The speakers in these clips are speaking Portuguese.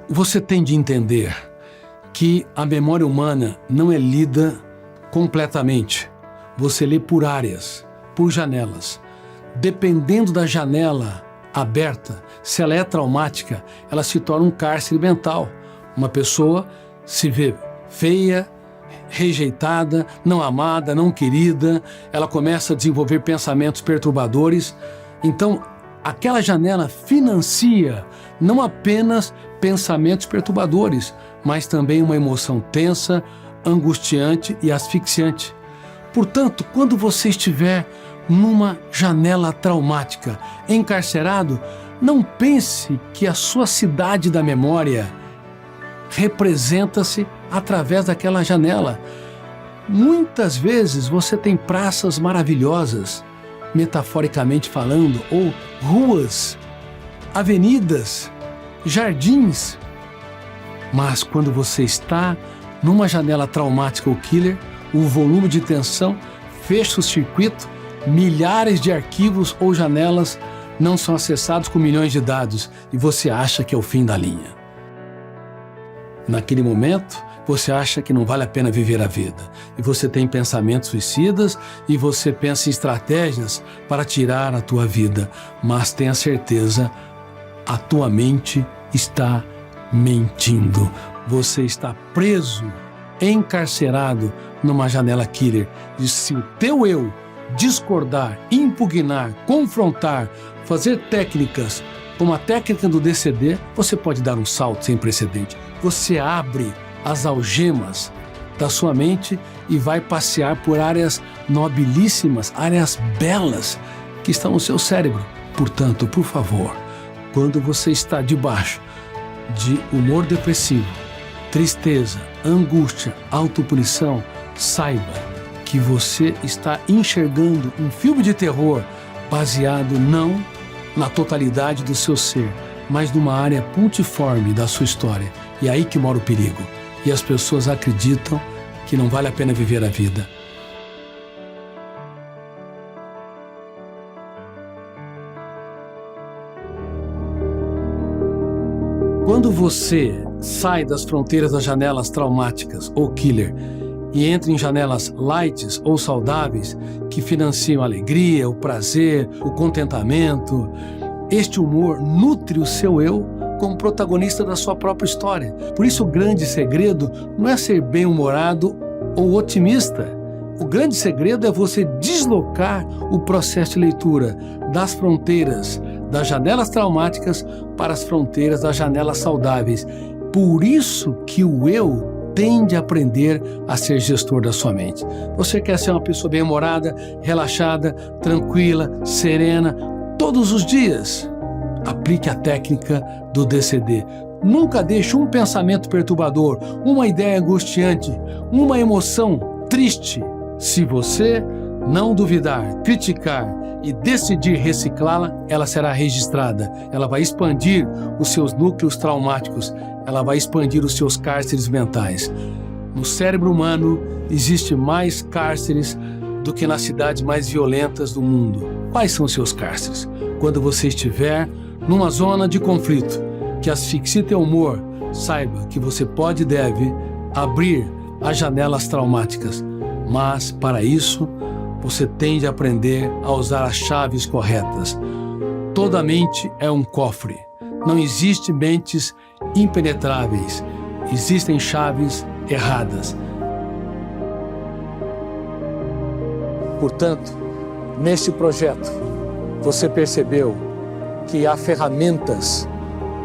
Você tem de entender que a memória humana não é lida completamente. Você lê por áreas, por janelas. Dependendo da janela aberta, se ela é traumática, ela se torna um cárcere mental. Uma pessoa se vê feia, rejeitada, não amada, não querida, ela começa a desenvolver pensamentos perturbadores. Então, aquela janela financia não apenas pensamentos perturbadores, mas também uma emoção tensa, angustiante e asfixiante. Portanto, quando você estiver numa janela traumática, encarcerado, não pense que a sua cidade da memória representa-se através daquela janela. Muitas vezes você tem praças maravilhosas, metaforicamente falando, ou ruas, avenidas, jardins. Mas quando você está numa janela traumática ou killer, o volume de tensão fecha o circuito, milhares de arquivos ou janelas não são acessados com milhões de dados e você acha que é o fim da linha. Naquele momento, você acha que não vale a pena viver a vida. E você tem pensamentos suicidas e você pensa em estratégias para tirar a tua vida. Mas tenha certeza, a tua mente está mentindo. Você está preso, encarcerado numa janela killer. E se o teu eu discordar, impugnar, confrontar, fazer técnicas como a técnica do DCD, você pode dar um salto sem precedente. Você abre as algemas da sua mente e vai passear por áreas nobilíssimas, áreas belas que estão no seu cérebro. Portanto, por favor, quando você está debaixo de humor depressivo, tristeza, angústia, autopunição, saiba que você está enxergando um filme de terror baseado não na totalidade do seu ser, mas numa área pontiforme da sua história. E é aí que mora o perigo. E as pessoas acreditam que não vale a pena viver a vida. Quando você sai das fronteiras das janelas traumáticas ou killer e entra em janelas light ou saudáveis que financiam a alegria, o prazer, o contentamento, este humor nutre o seu eu como protagonista da sua própria história. Por isso o grande segredo não é ser bem-humorado ou otimista. O grande segredo é você deslocar o processo de leitura das fronteiras das janelas traumáticas para as fronteiras das janelas saudáveis. Por isso que o eu tende a aprender a ser gestor da sua mente. Você quer ser uma pessoa bem-humorada, relaxada, tranquila, serena, todos os dias? Aplique a técnica do DCD. Nunca deixe um pensamento perturbador, uma ideia angustiante, uma emoção triste. Se você não duvidar, criticar e decidir reciclá-la, ela será registrada. Ela vai expandir os seus núcleos traumáticos. Ela vai expandir os seus cárceres mentais. No cérebro humano, existe mais cárceres do que nas cidades mais violentas do mundo. Quais são os seus cárceres? Quando você estiver numa zona de conflito que asfixia teu humor, saiba que você pode e deve abrir as janelas traumáticas. Mas, para isso, você tem de aprender a usar as chaves corretas. Toda mente é um cofre. Não existe mentes impenetráveis. Existem chaves erradas. Portanto, neste projeto, você percebeu que há ferramentas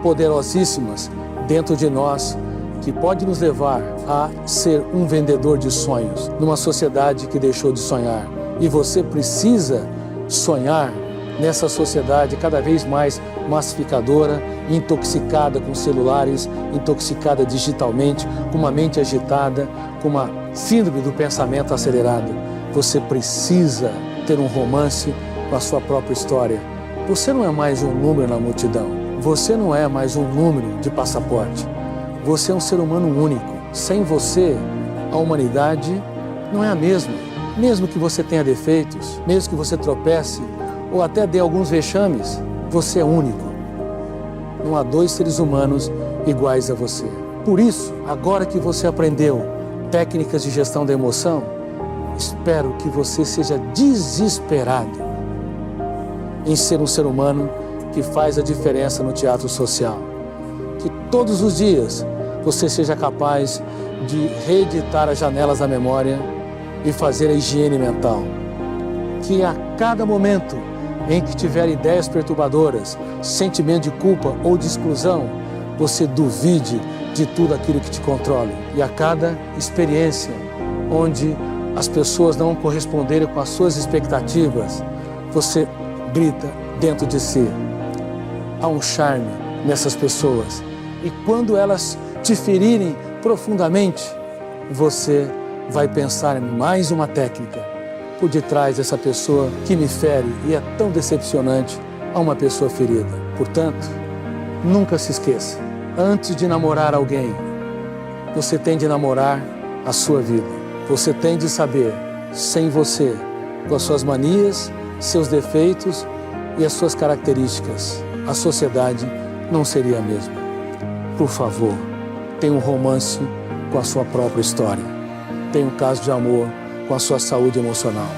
poderosíssimas dentro de nós que pode nos levar a ser um vendedor de sonhos numa sociedade que deixou de sonhar. E você precisa sonhar nessa sociedade cada vez mais massificadora, intoxicada com celulares, intoxicada digitalmente, com uma mente agitada, com uma síndrome do pensamento acelerado. Você precisa ter um romance com a sua própria história. Você não é mais um número na multidão. Você não é mais um número de passaporte. Você é um ser humano único. Sem você, a humanidade não é a mesma. Mesmo que você tenha defeitos, mesmo que você tropece ou até dê alguns vexames, você é único. Não há dois seres humanos iguais a você. Por isso, agora que você aprendeu técnicas de gestão da emoção, espero que você seja desesperado em ser um ser humano que faz a diferença no teatro social. Que todos os dias você seja capaz de reeditar as janelas da memória e fazer a higiene mental. Que a cada momento em que tiver ideias perturbadoras, sentimento de culpa ou de exclusão, você duvide de tudo aquilo que te controla. E a cada experiência onde as pessoas não corresponderem com as suas expectativas, você grita dentro de si. Há um charme nessas pessoas. E quando elas te ferirem profundamente, você vai pensar em mais uma técnica por detrás dessa pessoa que me fere e é tão decepcionante a uma pessoa ferida. Portanto, nunca se esqueça, antes de namorar alguém, você tem de namorar a sua vida. Você tem de saber, sem você, com as suas manias, seus defeitos e as suas características, a sociedade não seria a mesma. Por favor, tenha um romance com a sua própria história. Tenha um caso de amor com a sua saúde emocional.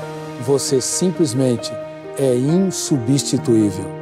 Você simplesmente é insubstituível.